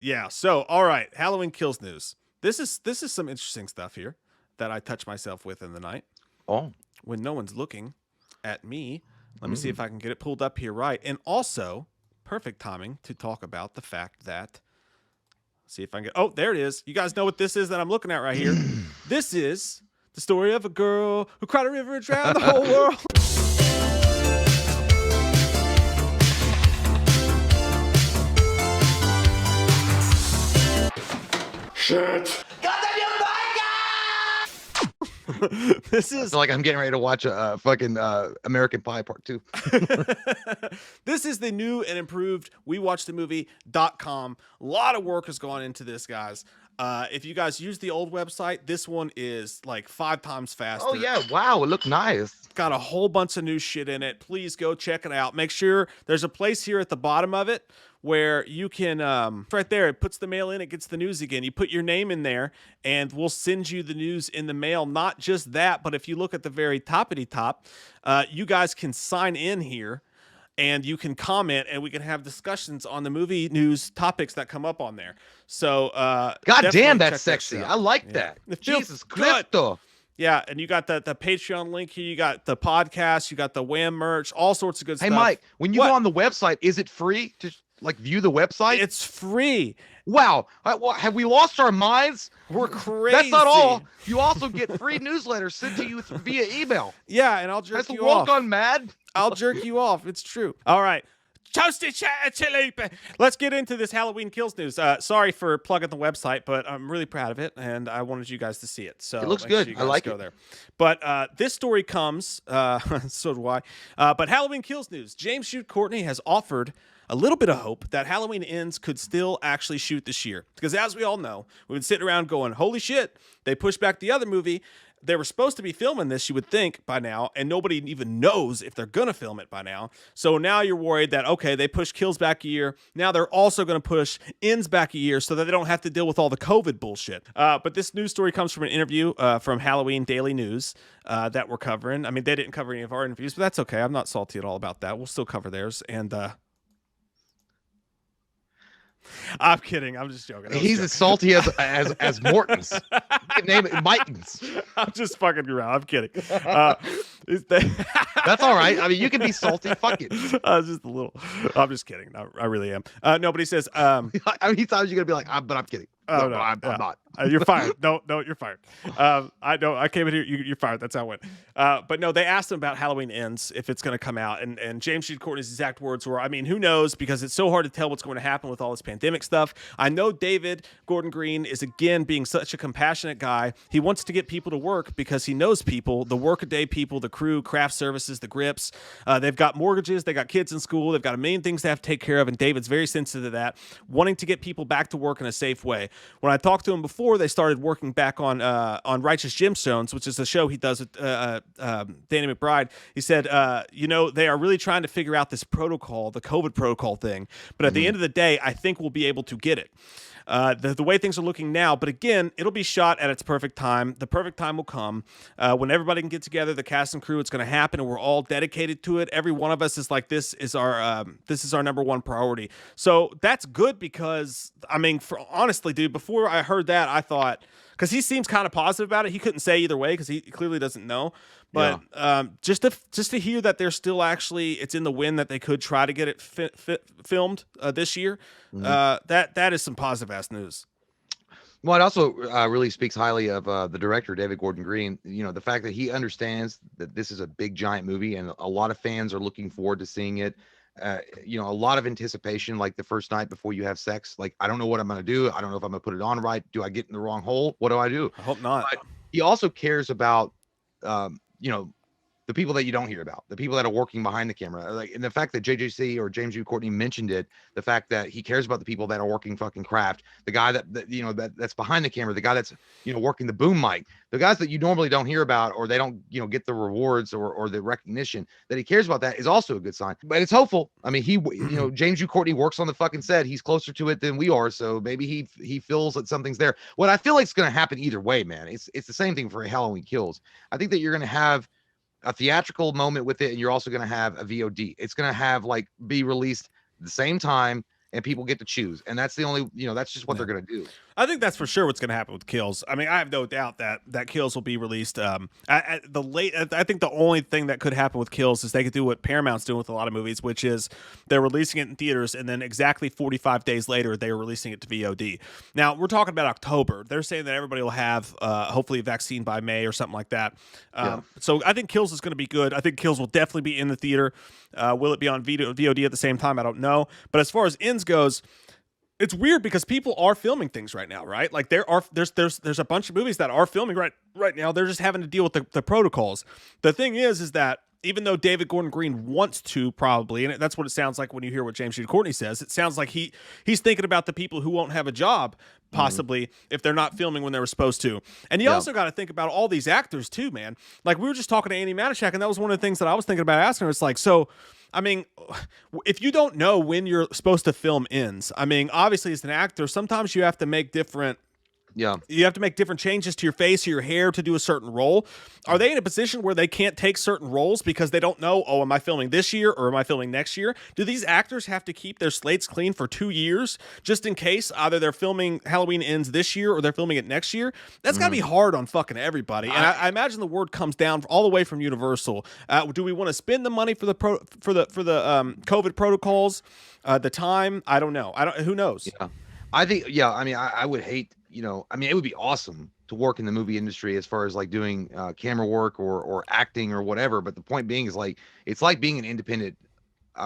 Yeah. So, all right, Halloween Kills news. This is some interesting stuff here that I touch myself with in the night Oh, when no one's looking at me. Let me see if mm. I can get it pulled up here right. And also, perfect timing to talk about the fact that see if I can get. Oh, there it is. You guys know what this is that I'm looking at right here. This is the story of a girl who cried a river and drowned the whole world. Shit. This I is feel like I'm getting ready to watch a fucking American Pie Part 2. this is the new and improved WeWatchTheMovie.com. A lot of work has gone into this, guys. If you guys use the old website, this one is like 5 times faster. Oh yeah, wow, it looked nice. Got a whole bunch of new shit in it. Please go check it out. Make sure there's a place here at the bottom of it where you can right there, it puts the mail in, it gets the news again. You put your name in there and we'll send you the news in the mail. Not just that, but if you look at the very toppity top, you guys can sign in here and you can comment and we can have discussions on the movie news topics that come up on there. So God damn, definitely that's check sexy. that I out. like Yeah. that. It feels Jesus good. Christo. Yeah, and you got the Patreon link here. You got the podcast. You got the Wham merch. All sorts of good Hey stuff. Mike, when you What? go on the website, is it free to like view the website? It's free. Wow. Have we lost our minds? We're crazy. That's not all. You also get free newsletters sent to you via email. Yeah, and I'll jerk Has the you world off. gone mad? I'll jerk you off. It's true. All right. Toasted chili. Let's get into this Halloween Kills news. Sorry for plugging the website, but I'm really proud of it, and I wanted you guys to see it. So It looks make sure good. you I guys like go it. there. But this story comes, so do I. But Halloween Kills news. James Shoot Courtney has offered a little bit of hope that Halloween Ends could still actually shoot this year. Because as we all know, we've been sitting around going, holy shit, they pushed back the other movie. They were supposed to be filming this, you would think, by now, and nobody even knows if they're going to film it by now. So now you're worried that, okay, they pushed Kills back a year. Now they're also going to push Ends back a year so that they don't have to deal with all the COVID bullshit. But this news story comes from an interview from Halloween Daily News that we're covering. I mean, they didn't cover any of our interviews, but that's okay. I'm not salty at all about that. We'll still cover theirs. And I'm kidding. I'm just joking. He's as salty as Morton's. You can name it Mitons. I'm just fucking around. I'm kidding. That's all right. I mean, you can be salty. Fuck it. Just a little. I'm just kidding. I really am. No, but he says, I mean, he thought you were gonna be like, but I'm kidding. Oh, No, no, I'm yeah. not. You're fired. No, you're fired. I know. I came in here. You're fired. That's how it went. But no, they asked him about Halloween Ends if it's going to come out, and James Shoot Courtney's exact words were, I mean, who knows? Because it's so hard to tell what's going to happen with all this pandemic stuff. I know David Gordon Green is again being such a compassionate guy. He wants to get people to work because he knows people, the workaday people, the crew, craft services, the grips. They've got mortgages, they got kids in school, they've got a million things they have to take care of, and David's very sensitive to that, wanting to get people back to work in a safe way. When I talked to him before, they started working back on Righteous Gemstones, which is a show he does with Danny McBride. He said, they are really trying to figure out this protocol, the COVID protocol thing. But at the end of the day, I think we'll be able to get it. The way things are looking now, but again, it'll be shot at its perfect time. The perfect time will come when everybody can get together, the cast and crew. It's going to happen, and we're all dedicated to it. Every one of us is like, this is our number one priority. So that's good because I mean, honestly, dude, before I heard that, I thought, because he seems kind of positive about it. He couldn't say either way because he clearly doesn't know. But just to hear that they're still actually, it's in the wind that they could try to get it filmed this year. That is some positive ass news. Well, it also really speaks highly of the director, David Gordon Green. You know, the fact that he understands that this is a big, giant movie and a lot of fans are looking forward to seeing it. A lot of anticipation, like the first night before you have sex. Like, I don't know what I'm going to do. I don't know if I'm going to put it on right. Do I get in the wrong hole? What do I do? I hope not. But he also cares about, the people that you don't hear about, the people that are working behind the camera. Like, and the fact that JJC or James U. Courtney mentioned it, the fact that he cares about the people that are working fucking craft, the guy that's behind the camera, the guy that's, working the boom mic, the guys that you normally don't hear about, or they don't, get the rewards or the recognition, that he cares about that is also a good sign. But it's hopeful. I mean, James U. Courtney works on the fucking set. He's closer to it than we are. So maybe he feels that something's there. What I feel like is going to happen either way, man. It's the same thing for Halloween Kills. I think that you're going to have a theatrical moment with it, and you're also going to have a VOD. It's going to have be released at the same time, and people get to choose, and that's the only, that's just what they're gonna do. I think that's for sure what's going to happen with Kills. I mean, I have no doubt that Kills will be released. At the late, I think the only thing that could happen with Kills is they could do what Paramount's doing with a lot of movies, which is they're releasing it in theaters, and then exactly 45 days later they're releasing it to VOD. Now we're talking about October. They're saying that everybody will have hopefully a vaccine by May or something like that. So I think Kills is going to be good. I think Kills will definitely be in the theater. Will it be on VOD at the same time? I don't know. But as far as Ends goes, it's weird because people are filming things right now, right? Like there's a bunch of movies that are filming right now. They're just having to deal with the protocols. The thing is that even though David Gordon Green wants to probably, and that's what it sounds like when you hear what James Jude Courtney says, it sounds like he's thinking about the people who won't have a job possibly if they're not filming when they were supposed to. And you also got to think about all these actors too, man. Like we were just talking to Andy Manischek, and that was one of the things that I was thinking about asking her. It's like, so I mean, if you don't know when you're supposed to film Ends, I mean, obviously as an actor, sometimes you have to make different changes to your face or your hair to do a certain role. Are they in a position where they can't take certain roles because they don't know, am I filming this year or am I filming next year? Do these actors have to keep their slates clean for 2 years just in case either they're filming Halloween Ends this year or they're filming it next year? That's got to be hard on fucking everybody. And I imagine the word comes down all the way from Universal. Do we want to spend the money for the COVID protocols? The time? I don't know. Who knows? Yeah. I think, I mean, I would hate, I mean, it would be awesome to work in the movie industry as far as like doing camera work or acting or whatever. But the point being is like, it's like being an independent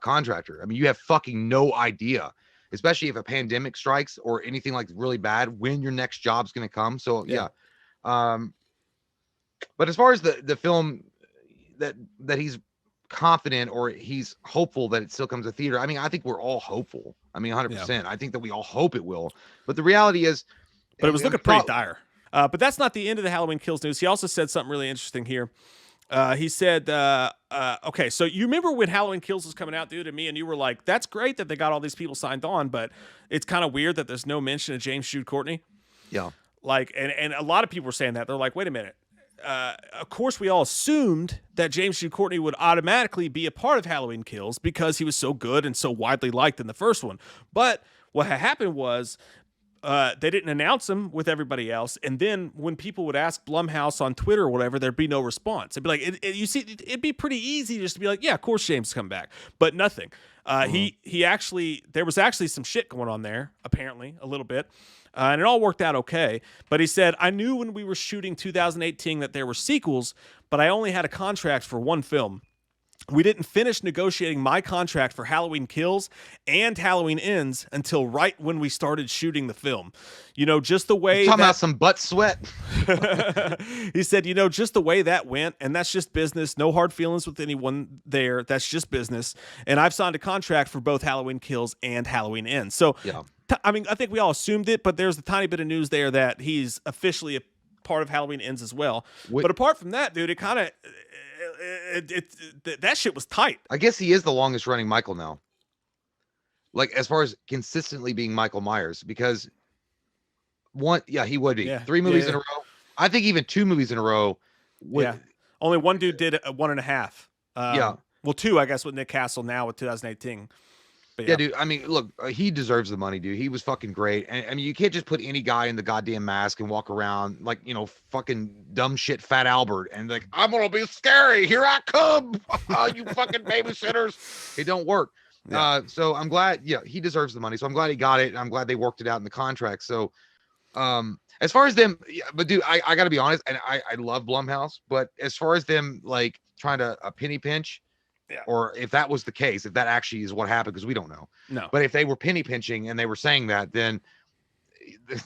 contractor. I mean, you have fucking no idea, especially if a pandemic strikes or anything like really bad, when your next job's going to come. So but as far as the film that he's confident or he's hopeful that it still comes to theater, I mean, I think we're all hopeful. I mean, 100%. I think that we all hope it will. But the reality is, but it was looking pretty dire. But that's not the end of the Halloween Kills news. He also said something really interesting here. He said, okay, so you remember when Halloween Kills was coming out, dude, and me and you were like, that's great that they got all these people signed on, but it's kind of weird that there's no mention of James Jude Courtney. Yeah. Like, and a lot of people were saying that. They're like, wait a minute. Of course, we all assumed that James Jude Courtney would automatically be a part of Halloween Kills because he was so good and so widely liked in the first one. But what had happened was they didn't announce him with everybody else, and then when people would ask Blumhouse on Twitter or whatever, there'd be no response. It'd be like, it'd be pretty easy just to be like, yeah, of course James come back, but nothing. He actually, there was actually some shit going on there, apparently a little bit. And it all worked out okay. But he said, I knew when we were shooting 2018 that there were sequels, but I only had a contract for one film. We didn't finish negotiating my contract for Halloween Kills and Halloween Ends until right when we started shooting the film. Just the way talking about some butt sweat. He said, just the way that went, and that's just business. No hard feelings with anyone there. That's just business. And I've signed a contract for both Halloween Kills and Halloween Ends. So, I mean, I think we all assumed it, but there's a tiny bit of news there that he's officially a part of Halloween Ends as well. But apart from that, dude, it kind of that shit was tight. I guess he is the longest running Michael now. Like as far as consistently being Michael Myers, because he would be 3 movies in a row. I think even 2 movies in a row. Only one dude did 1.5. Well, 2, I guess, with Nick Castle now with 2018. But yeah, dude. I mean, look, he deserves the money, dude. He was fucking great. And I mean, you can't just put any guy in the goddamn mask and walk around like, fucking dumb shit Fat Albert and like, I'm gonna be scary. Here I come. You fucking babysitters. It don't work. So I'm glad. He deserves the money. So I'm glad he got it. And I'm glad they worked it out in the contract. So, as far as them, but dude, I gotta be honest, and I love Blumhouse, but as far as them like trying to penny pinch. Or if that was the case, if that actually is what happened, because we don't know. No. But if they were penny pinching and they were saying that, then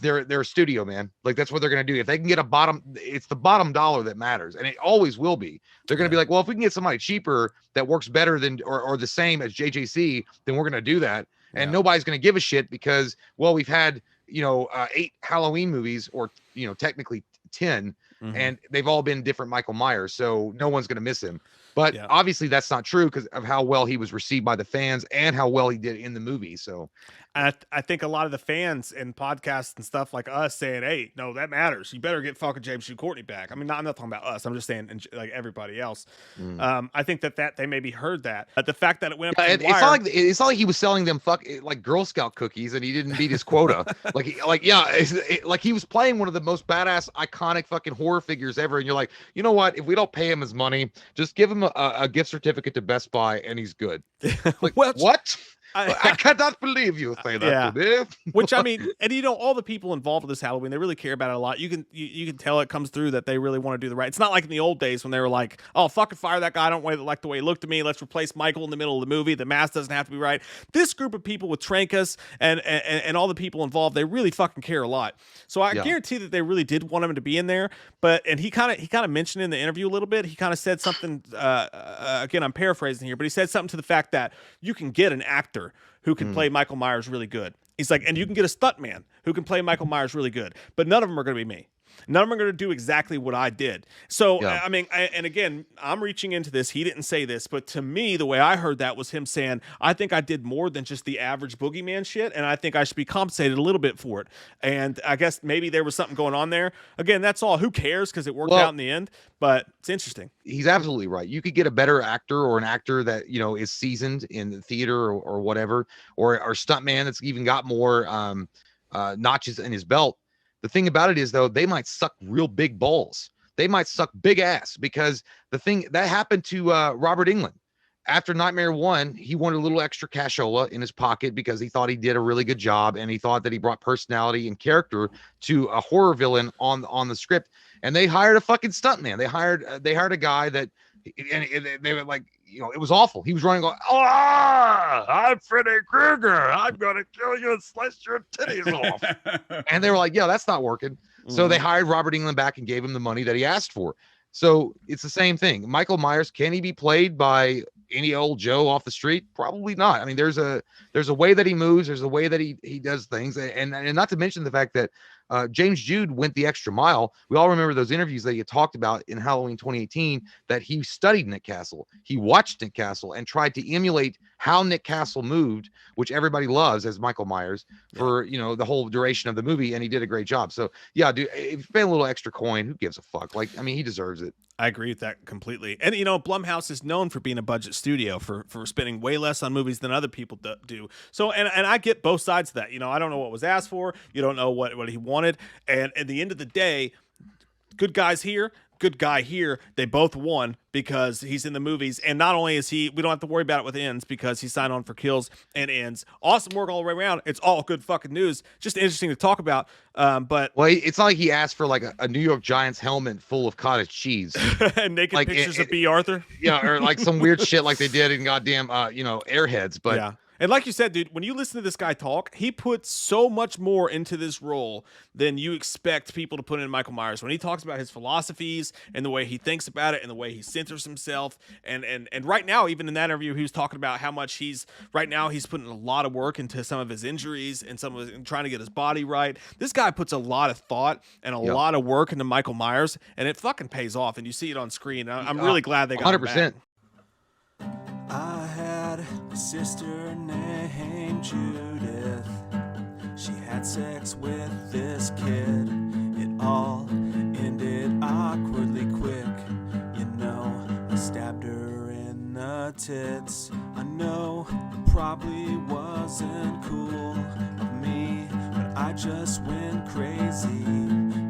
they're a studio, man. Like that's what they're gonna do. If they can get it's the bottom dollar that matters, and it always will be. They're gonna be like, well, if we can get somebody cheaper that works better than or the same as JJC, then we're gonna do that. And nobody's gonna give a shit because, well, we've had 8 Halloween movies, or technically 10, and they've all been different Michael Myers, so no one's gonna miss him. But obviously that's not true because of how well he was received by the fans and how well he did in the movie. So And I think a lot of the fans and podcasts and stuff like us saying, "Hey, no, that matters. You better get fucking James Jude Courtney back." I mean, I'm not talking about us. I'm just saying, like everybody else. Mm. I think that they maybe heard that. The fact that it went up Yeah, to the wire, it's not like he was selling them like Girl Scout cookies and he didn't meet his quota. Like he was playing one of the most badass, iconic fucking horror figures ever. And you're like, you know what? If we don't pay him his money, just give him a gift certificate to Best Buy and he's good. Like, well, what? I cannot believe you say that to me. Which, I mean, and all the people involved with this Halloween, they really care about it a lot. You can tell it comes through that they really want to do the right. It's not like in the old days when they were like, "Oh, fucking fire that guy. I don't like the way he looked at me. Let's replace Michael in the middle of the movie. The mask doesn't have to be right." This group of people with Trankus and all the people involved, they really fucking care a lot. So I guarantee that they really did want him to be in there. But he kind of mentioned in the interview a little bit. He kind of said something. Again, I'm paraphrasing here, but he said something to the fact that you can get an actor who can play Michael Myers really good. He's like, and you can get a stuntman who can play Michael Myers really good, but none of them are going to be me. None of them are going to do exactly what I did. So, I mean, and again, I'm reaching into this. He didn't say this, but to me, the way I heard that was him saying, I think I did more than just the average boogeyman shit, and I think I should be compensated a little bit for it. And I guess maybe there was something going on there. Again, that's all. Who cares? Because it worked out in the end, but it's interesting. He's absolutely right. You could get a better actor or an actor that, you know, is seasoned in the theater or whatever, or stuntman that's even got more notches in his belt. The thing about it is, though, they might suck real big balls. They might suck big ass, because the thing that happened to Robert Englund after Nightmare 1, he wanted a little extra cashola in his pocket because he thought he did a really good job, and he thought that he brought personality and character to a horror villain on the script. And they hired a fucking stuntman. They hired a guy that, and they were like, you know, it was awful. He was running going, "Oh, I'm Freddy Krueger. I'm gonna kill you and slice your titties off." And they were like, "Yeah, that's not working." So they hired Robert Englund back and gave him the money that he asked for. So it's the same thing. Michael Myers, can he be played by any old Joe off the street? Probably not. I mean, there's a way that he moves. There's a way that he does things, and not to mention the fact that James Jude went the extra mile. We all remember those interviews that you talked about in Halloween 2018, that he studied Nick Castle. He watched Nick Castle and tried to emulate how Nick Castle moved, which everybody loves as Michael Myers, for, you know, the whole duration of the movie, and he did a great job. So yeah, dude, if you pay a little extra coin, who gives a fuck? Like, I mean, he deserves it. I agree with that completely. And, you know, Blumhouse is known for being a budget studio, for spending way less on movies than other people do. So, and I get both sides of that. You know, I don't know what was asked for. You don't know what he wanted. And at the end of the day, good guys here, good guy here, they both won because he's in the movies. And not only is we don't have to worry about it with ends because he signed on for kills and ends. Awesome work all the way around. It's all good fucking news. Just interesting to talk about. But well, it's not like he asked for like a New York Giants helmet full of cottage cheese and naked like, pictures of B. Arthur. Yeah, or like some weird shit like they did in goddamn Airheads. But yeah. And like you said, dude, when you listen to this guy talk, he puts so much more into this role than you expect people to put in Michael Myers. When he talks about his philosophies and the way he thinks about it and the way he centers himself, and right now, even in that interview, he was talking about how much he's putting a lot of work into some of his injuries and trying to get his body right. This guy puts a lot of thought and a lot of work into Michael Myers, and it fucking pays off. And you see it on screen. I'm really glad they got 100%. Him back. I had a sister named Judith. She had sex with this kid. It all ended awkwardly quick. You know, I stabbed her in the tits. I know it probably wasn't cool of me, but I just went crazy.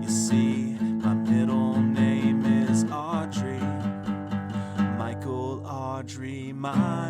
You see, my middle name is Audrey. Michael Audrey Myers.